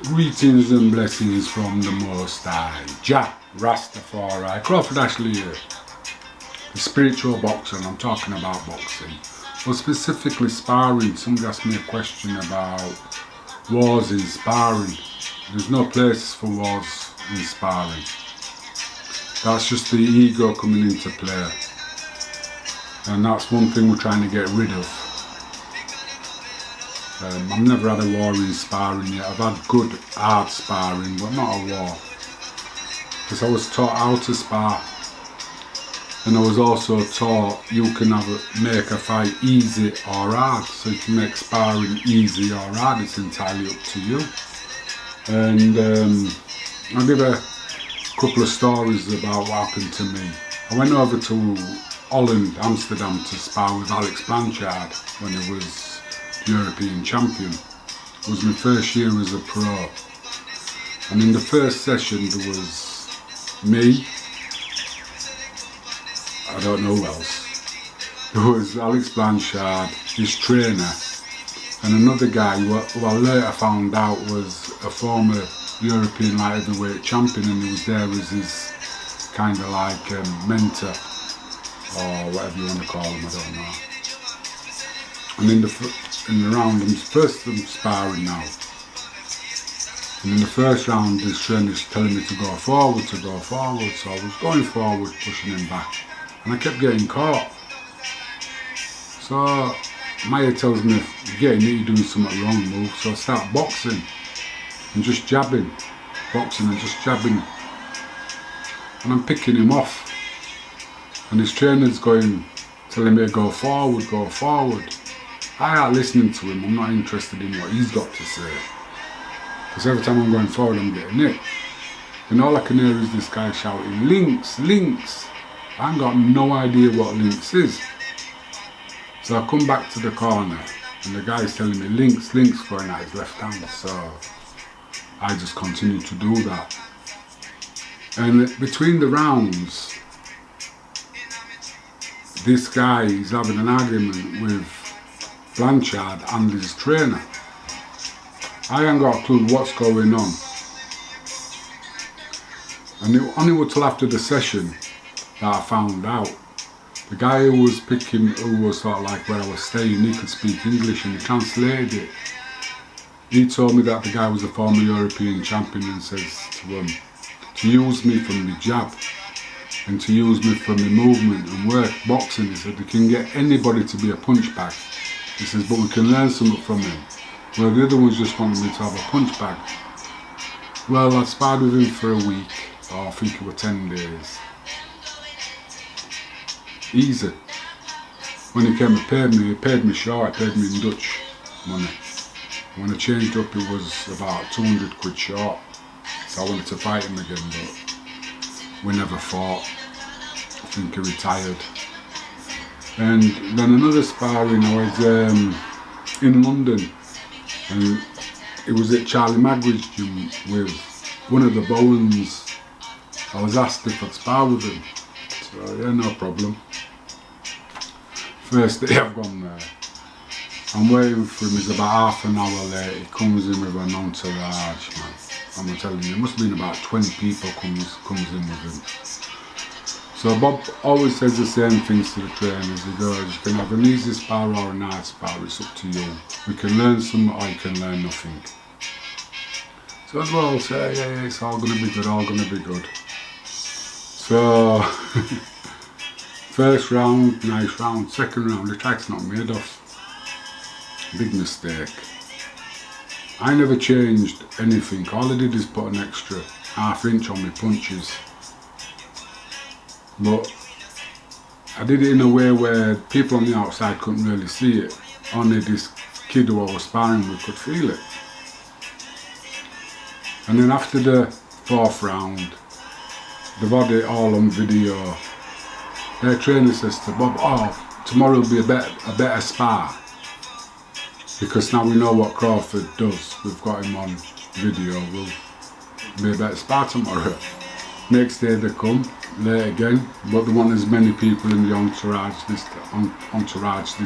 Greetings and blessings from the Most High, Jah Rastafari. Crawford Ashley here. The spiritual boxer, and I'm talking about boxing. Well, specifically sparring. Somebody asked me a question about wars in sparring. There's no place for wars in sparring. That's just the ego coming into play. And that's one thing we're trying to get rid of. I've never had a war in sparring yet. I've had good hard sparring, but not a war. Because I was taught how to spar. And I was also taught you can make a fight easy or hard. So you can make sparring easy or hard, it's entirely up to you. And I'll give a couple of stories about what happened to me. I went over to Holland, Amsterdam, to spar with Alex Blanchard when he was European champion. It was my first year as a pro. And in the first session there was me, I don't know who else. There was Alex Blanchard, his trainer, and another guy who I later found out was a former European light heavyweight champion, and he was there as his kind of like mentor, or whatever you want to call him, I don't know. And in the round, I'm sparring now. And in the first round, this trainer's telling me to go forward. So I was going forward, pushing him back. And I kept getting caught. So Maya tells me, you're doing something wrong, move. So I start boxing and just jabbing. Boxing and just jabbing. And I'm picking him off. And his trainer's telling me to go forward. I ain't listening to him, I'm not interested in what he's got to say. Because every time I'm going forward, I'm getting hit. And all I can hear is this guy shouting, links, links. I ain't got no idea what links is. So I come back to the corner, and the guy's telling me links, links, throwing out his left hand. So I just continue to do that. And between the rounds, this guy is having an argument with Blanchard and his trainer. I ain't got a clue what's going on. And it only was till after the session that I found out. The guy who was sort of like where I was staying, he could speak English and he translated it. He told me that the guy was a former European champion and says to him, to use me from the jab and to use me from the movement and work, boxing. He said, they can get anybody to be a punch bag. He says, but we can learn something from him. Well, the other ones just wanted me to have a punch bag. Well, I sparred with him for a week, or I think it was 10 days. Easy. When he came and he paid me short, he paid me in Dutch money. When I changed up, it was about 200 quid short. So I wanted to fight him again, but we never fought. I think he retired. And then another sparring, I was in London, and it was at Charlie Magrid's gym with one of the Bowens. I was asked if I'd spar with him, so yeah, no problem. First day I've gone there, I'm waiting for him, it's about half an hour late, he comes in with an entourage, man. I'm telling you, it must have been about 20 people comes in with him. So Bob always says the same things to the trainers. He goes, you can have an easy spar or an hard spar, it's up to you. We can learn something or you can learn nothing. So as well, say, yeah, it's all going to be good, all going to be good. So, first round, nice round. Second round, the track's not made off. Big mistake. I never changed anything. All I did is put an extra ½ inch on my punches. But I did it in a way where people on the outside couldn't really see it. Only this kid who I was sparring with could feel it. And then after the fourth round, they've had it all on video. Their trainer says to Bob, oh, tomorrow will be a better spar. Because now we know what Crawford does. We've got him on video. We'll be a better spar tomorrow. Next day they come, late again, but they want as many people in the entourage this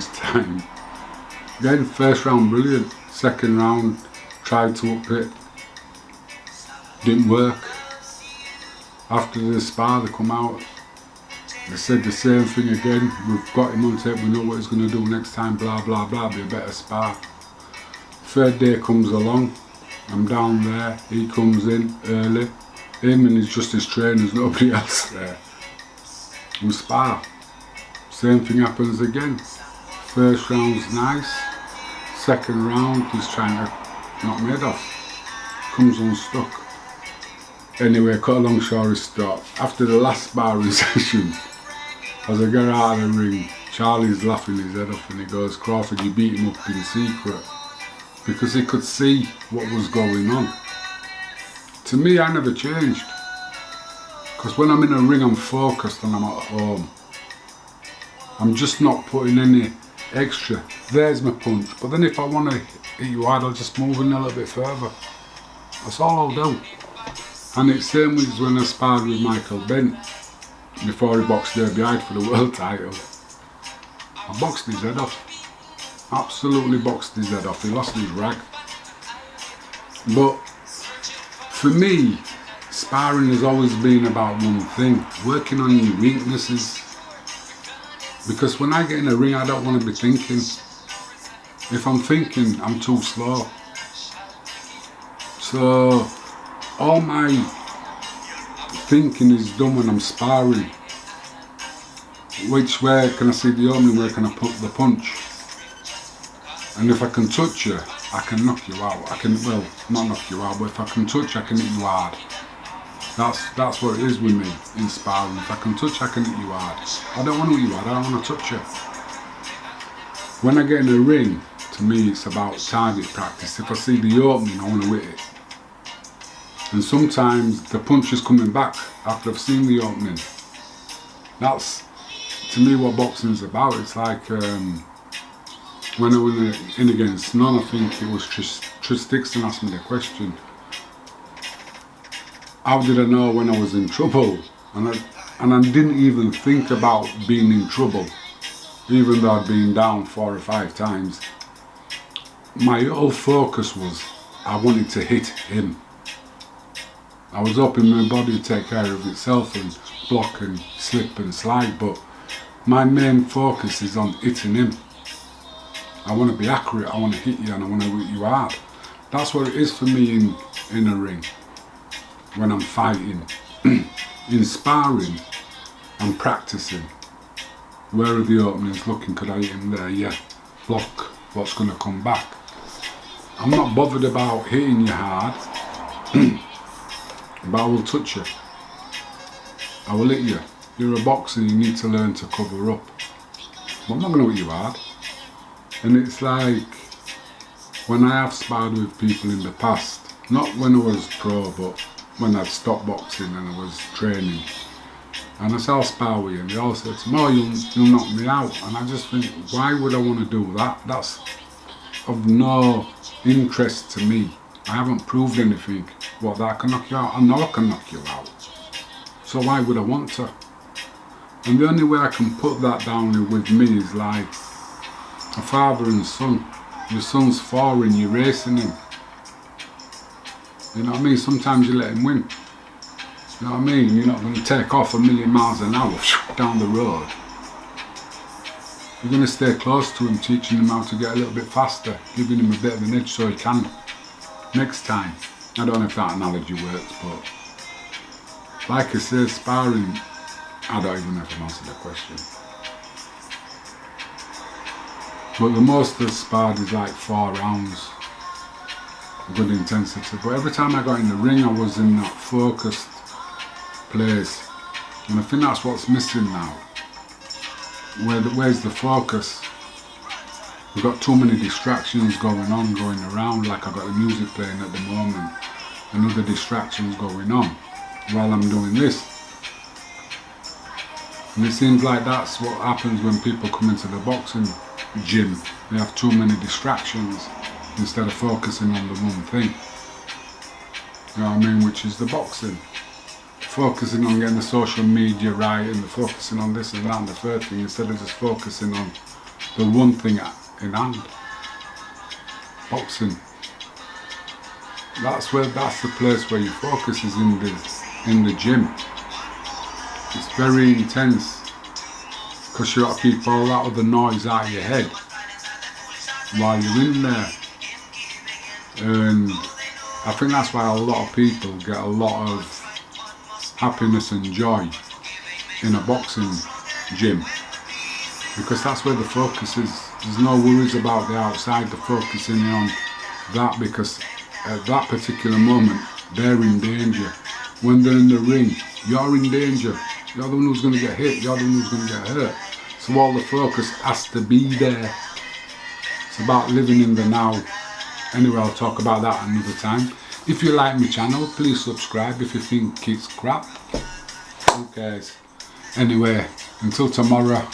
time. Again, first round brilliant. Second round, tried to up it. Didn't work. After the spar, they come out. They said the same thing again. We've got him on tape. We know what he's going to do next time. Blah blah blah. Be a better spar. Third day comes along. I'm down there. He comes in early. Him and he's just his trainers. Nobody else there. We spar. Same thing happens again. First round's nice. Second round, he's trying to knock me head off. Comes unstuck. Anyway, cut a long story short. After the last sparring session, as I get out of the ring, Charlie's laughing his head off and he goes, "Crawford, you beat him up in secret." Because he could see what was going on. To me, I never changed. Because when I'm in a ring, I'm focused and I'm at home. I'm just not putting any extra. There's my punch. But then if I want to hit you hard, I'll just move in a little bit further. That's all I'll do. And it's same as when I sparred with Michael Bent before he boxed Derby Hyde for the world title. I boxed his head off. Absolutely boxed his head off. He lost his rag. But for me, sparring has always been about one thing: working on your weaknesses. Because when I get in a ring, I don't want to be thinking. If I'm thinking, I'm too slow. So all my thinking is done when I'm sparring. Which way can I see the opening? Where can I put the punch? And if I can touch you, I can knock you out. I can, well, not knock you out, but if I can touch you, I can hit you hard. That's what it is with me in sparring. If I can touch you, I can hit you hard. I don't want to hit you hard, I don't want to touch you. When I get in the ring, to me it's about target practice. If I see the opening, I want to hit it. And sometimes the punch is coming back after I've seen the opening. That's, to me, what boxing is about. It's like when I went in against None, I think it was Tris Dixon asked me the question, how did I know when I was in trouble? And I didn't even think about being in trouble, even though I'd been down 4 or 5 times. My whole focus was I wanted to hit him. I was hoping my body would take care of itself and block and slip and slide, but my main focus is on hitting him. I want to be accurate, I want to hit you, and I want to hit you hard. That's what it is for me in a ring, when I'm fighting. In sparring, I'm practicing. Where are the openings looking? Could I hit him there? Yeah. Block what's going to come back. I'm not bothered about hitting you hard, but I will touch you. I will hit you. You're a boxer, you need to learn to cover up. But I'm not going to hit you hard. And it's like when I have sparred with people in the past, not when I was pro, but when I'd stopped boxing and I was training. And I said, I'll spar with you, and they all said to me, "Oh, you'll knock me out." And I just think, why would I want to do that? That's of no interest to me. I haven't proved anything. What, that I can knock you out? I know I can knock you out. So why would I want to? And the only way I can put that down with me is like a father and son. Your son's 4 and you're racing him. You know what I mean? Sometimes you let him win. You know what I mean? You're not going to take off 1,000,000 miles an hour down the road. You're going to stay close to him, teaching him how to get a little bit faster, giving him a bit of an edge so he can next time. I don't know if that analogy works, but like I say, sparring, I don't even know if I've answered the question. But the most I've sparred is like 4 rounds, good intensity. But every time I got in the ring, I was in that focused place, and I think that's what's missing now. Where's the focus? We've got too many distractions going around, like I've got the music playing at the moment, and other distractions going on while I'm doing this. And it seems like that's what happens when people come into the boxing gym. They have too many distractions instead of focusing on the one thing. You know what I mean? Which is the boxing. Focusing on getting the social media right and focusing on this and that and the third thing, instead of just focusing on the one thing in hand. Boxing. that's the place where your focus is in the gym. It's very intense because you got to keep all that other noise out of your head while you're in there. And I think that's why a lot of people get a lot of happiness and joy in a boxing gym, because that's where the focus is. There's no worries about the outside, they're focusing on that, because at that particular moment they're in danger. When they're in the ring, you're in danger. You're the one who's going to get hit, you're the one who's going to get hurt. So all the focus has to be there. It's about living in the now. Anyway, I'll talk about that another time. If you like my channel, please subscribe. If you think it's crap, who cares? Anyway, until tomorrow.